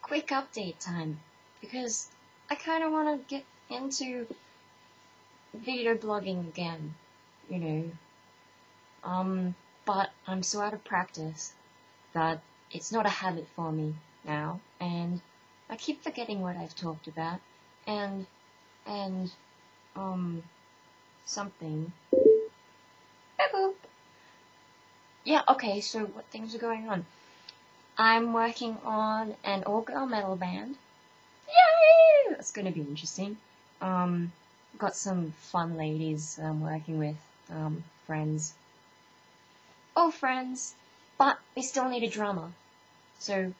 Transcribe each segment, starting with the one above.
quick update time, because I kind of want to get into video blogging again, you know. But I'm so out of practice that it's not a habit for me now, and I keep forgetting what I've talked about, and, something. Boop. Yeah, okay, so what things are going on? I'm working on an all-girl metal band. Yay! That's gonna be interesting. Got some fun ladies I'm working with, friends. All friends, but we still need a drummer. So,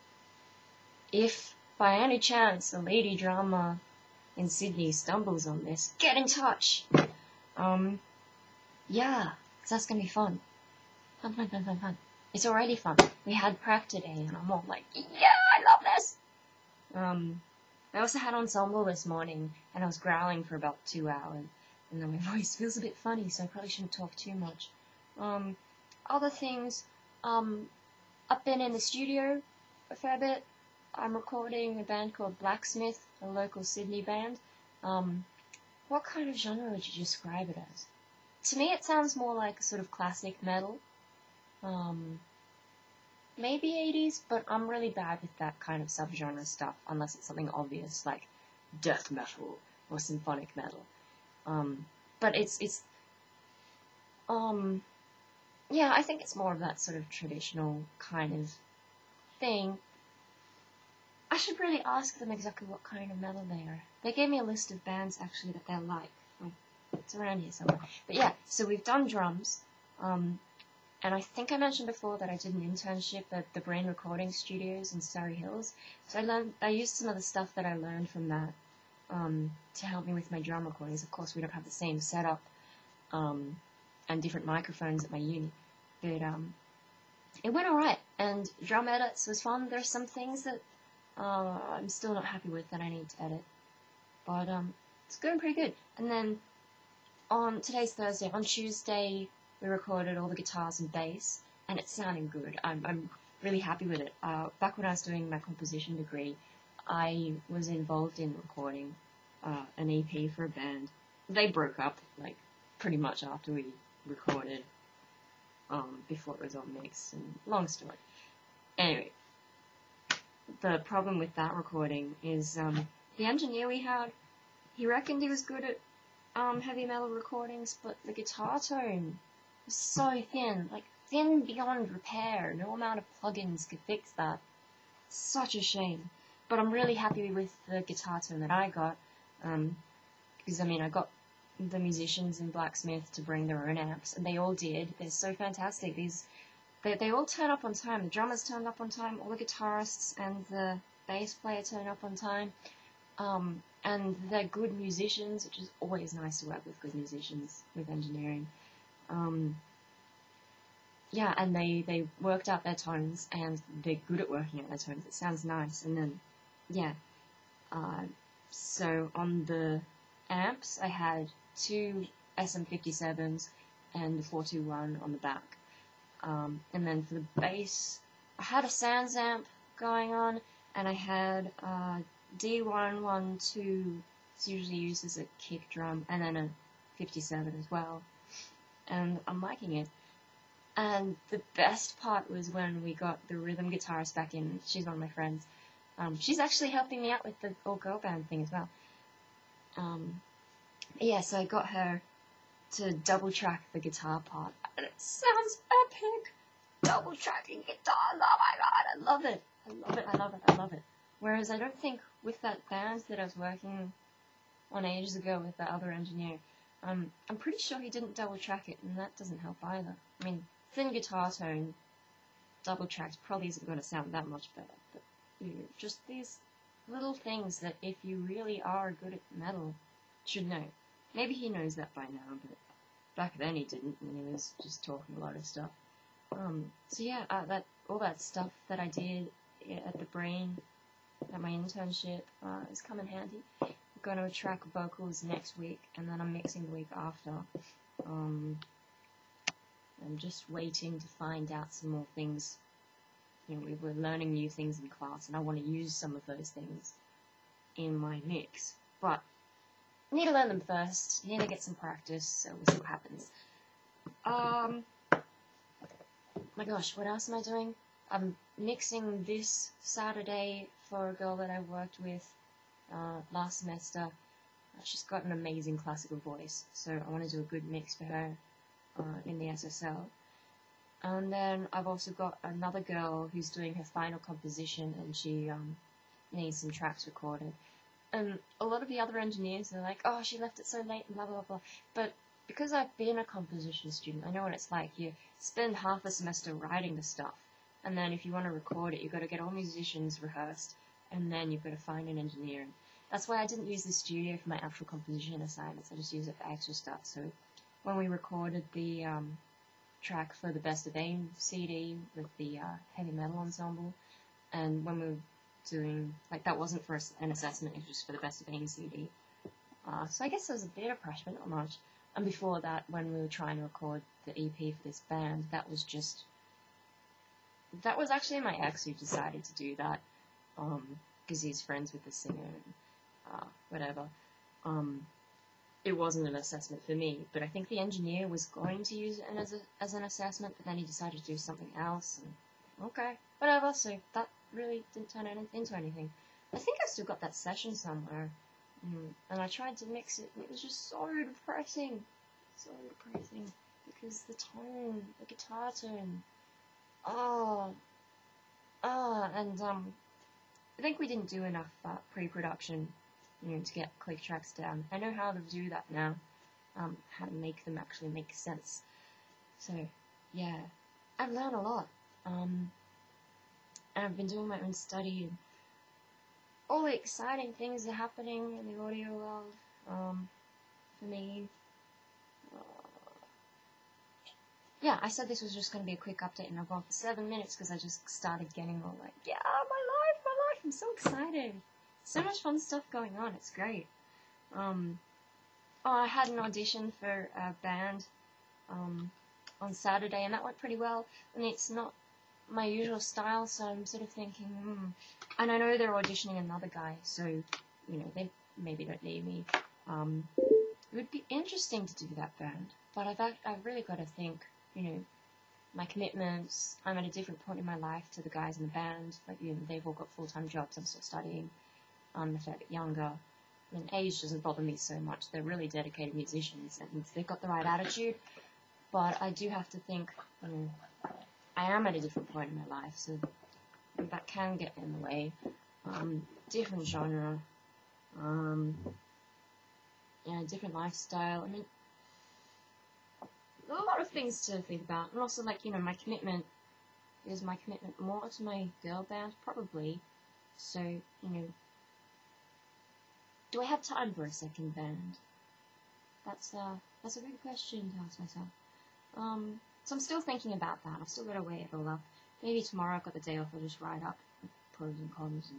if by any chance a lady drummer in Sydney stumbles on this, get in touch. Yeah, 'cause that's gonna be fun. Fun. It's already fun. We had prac today, and I'm all like, yeah, I love this! I also had ensemble this morning, and I was growling for about 2 hours, and then my voice feels a bit funny, so I probably shouldn't talk too much. Other things, I've been in the studio a fair bit. I'm recording a band called Blacksmith, a local Sydney band. What kind of genre would you describe it as? To me, it sounds more like a sort of classic metal. Maybe 80s, but I'm really bad with that kind of subgenre stuff, unless it's something obvious, like death metal or symphonic metal. But yeah, I think it's more of that sort of traditional kind of thing. I should really ask them exactly what kind of metal they are. They gave me a list of bands, actually, that they like. It's around here somewhere. But yeah, so we've done drums, and I think I mentioned before that I did an internship at the Brain Recording Studios in Surrey Hills. So I used some of the stuff that I learned from that to help me with my drum recordings. Of course, we don't have the same setup and different microphones at my uni, but it went alright. And drum edits was fun. There's some things that I'm still not happy with that I need to edit, but it's going pretty good. And then today's Thursday. On Tuesday, we recorded all the guitars and bass, and it's sounding good. I'm really happy with it. Back when I was doing my composition degree, I was involved in recording an EP for a band. They broke up, like, pretty much after we recorded, before it was all mixed, and long story. Anyway, the problem with that recording is, the engineer we had, he reckoned he was good at, heavy metal recordings, but the guitar tone was so thin, like thin beyond repair. No amount of plugins could fix that. Such a shame. But I'm really happy with the guitar tone that I got, because I got the musicians in Blacksmith to bring their own amps, and they all did. They're so fantastic. They all turn up on time. The drummers turned up on time, all the guitarists and the bass player turned up on time. And they're good musicians, which is always nice to work with good musicians with engineering. Yeah, and they worked out their tones, and they're good at working out their tones. It sounds nice. And then, yeah. So on the amps, I had 2 SM57s and the 421 on the back. And then for the bass, I had a Sans amp going on, and I had D112, it's usually used as a kick drum, and then a 57 as well. And I'm liking it. And the best part was when we got the rhythm guitarist back in. She's one of my friends. She's actually helping me out with the all-girl band thing as well. Yeah, so I got her to double-track the guitar part. And it sounds epic! Double-tracking guitars, oh my god, I love it! I love it. Whereas I don't think with that band that I was working on ages ago with the other engineer, I'm pretty sure he didn't double-track it, and that doesn't help either. I mean, thin guitar tone, double-tracked probably isn't going to sound that much better, but just these little things that if you really are good at metal, should know. Maybe he knows that by now, but back then he didn't, and he was just talking a lot of stuff. So yeah, all that stuff that I did at the Brain, at my internship, has come in handy. I'm going to track vocals next week, and then I'm mixing the week after. I'm just waiting to find out some more things we were learning new things in class, and I want to use some of those things in my mix. But I need to learn them first. I need to get some practice, so we'll see what happens. My gosh, what else am I doing? I'm mixing this Saturday for a girl that I worked with last semester. She's got an amazing classical voice, so I want to do a good mix for her in the SSL. And then I've also got another girl who's doing her final composition, and she needs some tracks recorded. And a lot of the other engineers are like, oh, she left it so late and blah, blah, blah. But because I've been a composition student, I know what it's like. You spend half a semester writing the stuff, and then if you want to record it, you've got to get all musicians rehearsed, and then you've got to find an engineer. And that's why I didn't use the studio for my actual composition assignments. I just use it for extra stuff. So when we recorded the track for the Best of AIM CD with the heavy metal ensemble, and when we were doing, like, that wasn't for an assessment, it was just for the Best of AIM CD. So I guess there was a bit of pressure, but not much. And before that, when we were trying to record the EP for this band, that was actually my ex who decided to do that, because he's friends with the singer and whatever. It wasn't an assessment for me, but I think the engineer was going to use it as an assessment, but then he decided to do something else, and okay, whatever, so that really didn't turn into anything. I think I've still got that session somewhere, and I tried to mix it, and it was just so depressing, because the tone, the guitar tone, and I think we didn't do enough pre-production, to get click tracks down. I know how to do that now, how to make them actually make sense. So, yeah, I've learned a lot, and I've been doing my own study, and all the exciting things are happening in the audio world, for me. Yeah, I said this was just going to be a quick update, and I've gone for 7 minutes because I just started getting all like, yeah, my life, I'm so excited. So much fun stuff going on, it's great. I had an audition for a band on Saturday, and that went pretty well. And it's not my usual style, so I'm sort of thinking, and I know they're auditioning another guy, so, they maybe don't need me. It would be interesting to do that band, but I've really got to think, my commitments. I'm at a different point in my life to the guys in the band. Like, they've all got full-time jobs. I'm still studying. I'm a fair bit younger. I mean, age doesn't bother me so much. They're really dedicated musicians, and they've got the right attitude. But I do have to think, I am at a different point in my life, so that can get in the way. Different genre. Different lifestyle. I mean, a lot of things to think about. And also, like, my commitment more to my girl band? Probably. So, do I have time for a second band? That's a good question to ask myself. So I'm still thinking about that. I've still got to weigh it all up. Maybe tomorrow I've got the day off, I'll just write up pros and cons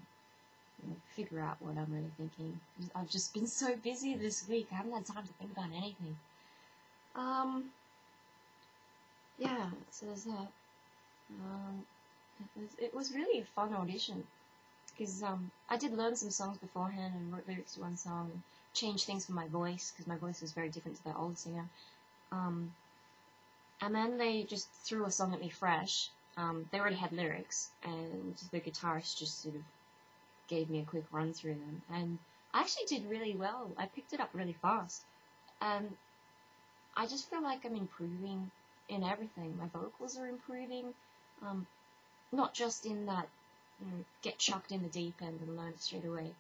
and figure out what I'm really thinking. I've just been so busy this week, I haven't had time to think about anything. Yeah, so there's that. It was really a fun audition, because I did learn some songs beforehand and wrote lyrics to one song and changed things for my voice, because my voice was very different to that old singer. And then they just threw a song at me fresh. They already had lyrics, and the guitarist just sort of gave me a quick run through them, and I actually did really well. I picked it up really fast, and I just feel like I'm improving in everything. My vocals are improving, not just in that get chucked in the deep end and learn it straight away.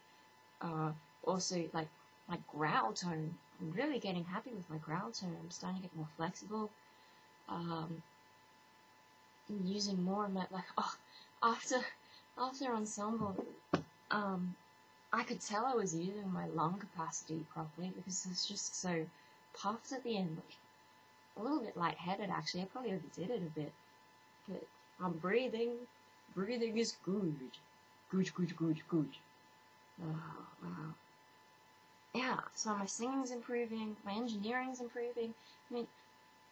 Also, like, my growl tone, I'm really getting happy with my growl tone. I'm starting to get more flexible. Using more of my, after ensemble, I could tell I was using my lung capacity properly, because I was just so puffed at the end, like, a little bit lightheaded actually. I probably overdid it a bit, but I'm breathing. Breathing is good. Good. Oh, wow. Yeah, so my singing's improving, my engineering's improving. I mean,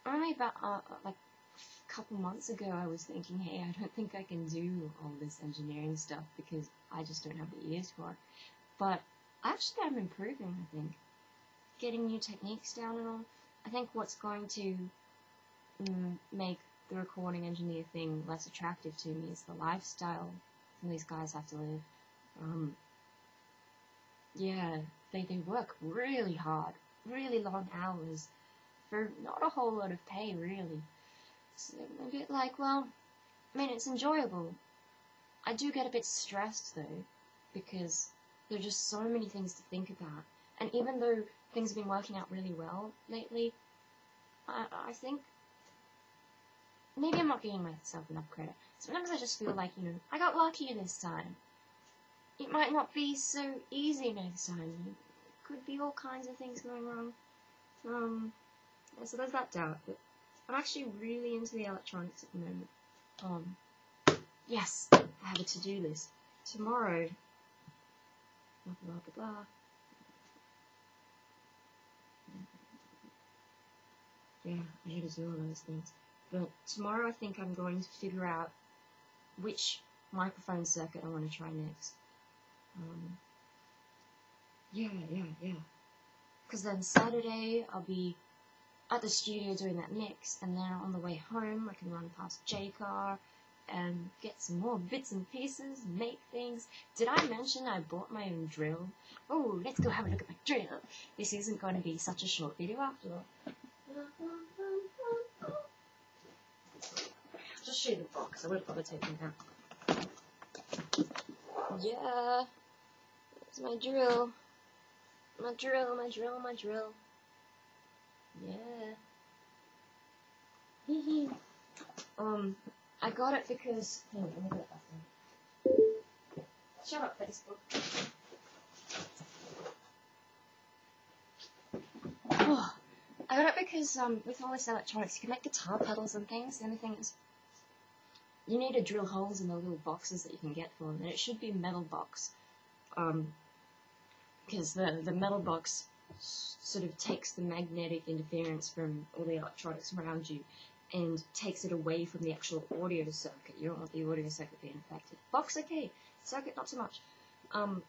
only about, a couple months ago I was thinking, hey, I don't think I can do all this engineering stuff because I just don't have the ears for it. But actually I'm improving, I think. Getting new techniques down and all. I think what's going to make the recording engineer thing less attractive to me is the lifestyle these guys have to live. Yeah, they work really hard, really long hours, for not a whole lot of pay, really. It's a bit like, well, I mean, it's enjoyable. I do get a bit stressed, though, because there are just so many things to think about. And even though things have been working out really well lately, I think maybe I'm not giving myself enough credit. Sometimes I just feel like, I got lucky this time. It might not be so easy next time. Could be all kinds of things going wrong. So there's that doubt. But I'm actually really into the electronics at the moment. Yes, I have a to-do list. Tomorrow, blah, blah, blah, blah. Yeah, I had to do all those things. But tomorrow I think I'm going to figure out which microphone circuit I want to try next. Yeah. Because then Saturday I'll be at the studio doing that mix, and then on the way home I can run past J-Car and get some more bits and pieces, make things. Did I mention I bought my own drill? Oh, let's go have a look at my drill. This isn't going to be such a short video after all. Just show you the box. I would have probably taken it out. Yeah. There's my drill. My drill. Yeah. Hee. I got it because... Hang on, let me get it back. Shut up, Facebook. Oh, I got it because with all this electronics, you can make guitar pedals and things. The only thing is, you need to drill holes in the little boxes that you can get for them, and it should be metal box. Because the metal box sort of takes the magnetic interference from all the electronics around you and takes it away from the actual audio circuit. You don't want the audio circuit being affected. Box, okay. Circuit, not so much. So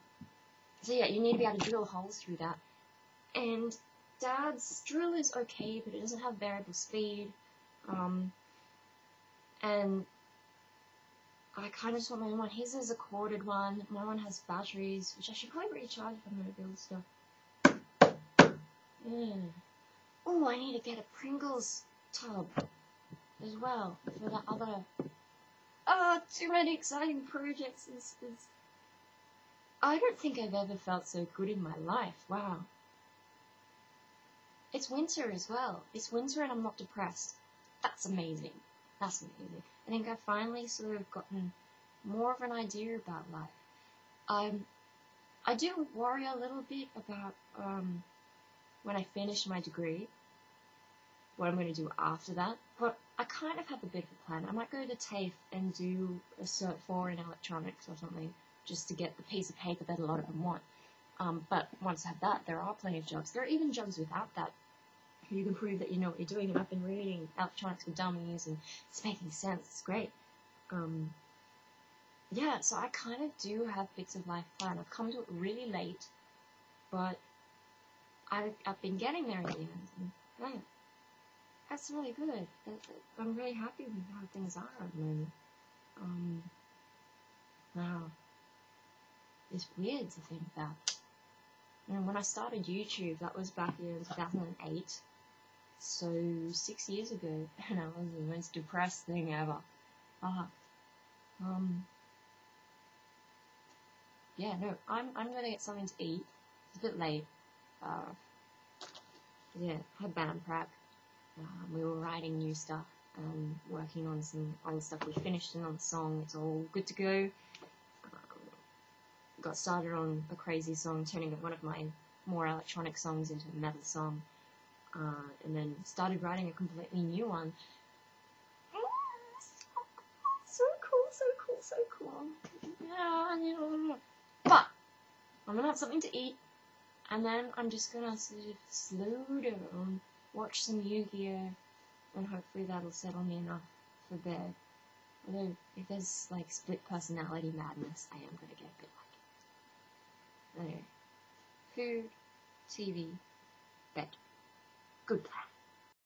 yeah, you need to be able to drill holes through that. And Dad's drill is okay, but it doesn't have variable speed. And I kind of just want my own one. His is a corded one. My one has batteries, which I should probably recharge if I'm going to build stuff. Oh, I need to get a Pringles tub as well for that other... Oh, too many exciting projects. I don't think I've ever felt so good in my life. Wow. It's winter as well. It's winter and I'm not depressed. That's amazing. That's amazing. I think I've finally sort of gotten more of an idea about life. I do worry a little bit about when I finish my degree, what I'm going to do after that, but I kind of have a bit of a plan. I might go to TAFE and do a Cert 4 in electronics or something, just to get the piece of paper that a lot of them want. But once I have that, there are plenty of jobs. There are even jobs without that. You can prove that you know what you're doing, and I've been reading Electronics for Dummies, and it's making sense. It's great. Yeah, so I kind of do have bits of life planned. I've come to it really late, but I've been getting there at the end. And, yeah, that's really good. I'm really happy with how things are at the moment. Wow. It's weird to think that. And when I started YouTube, that was back in 2008. So 6 years ago, and I was the most depressed thing ever. Yeah, no, I'm gonna get something to eat. It's a bit late. Yeah, had band prep. We were writing new stuff, working on some old stuff. We finished another song. It's all good to go. Got started on a crazy song, turning one of my more electronic songs into a metal song. And then started writing a completely new one. So cool. Yeah, but I'm gonna have something to eat, and then I'm just gonna sort of slow down, watch some Yu-Gi-Oh, and hopefully that'll settle me enough for bed. Although, if there's, like, split personality madness, I am gonna get a bit like it. Anyway. Food, TV, bed. Good plan.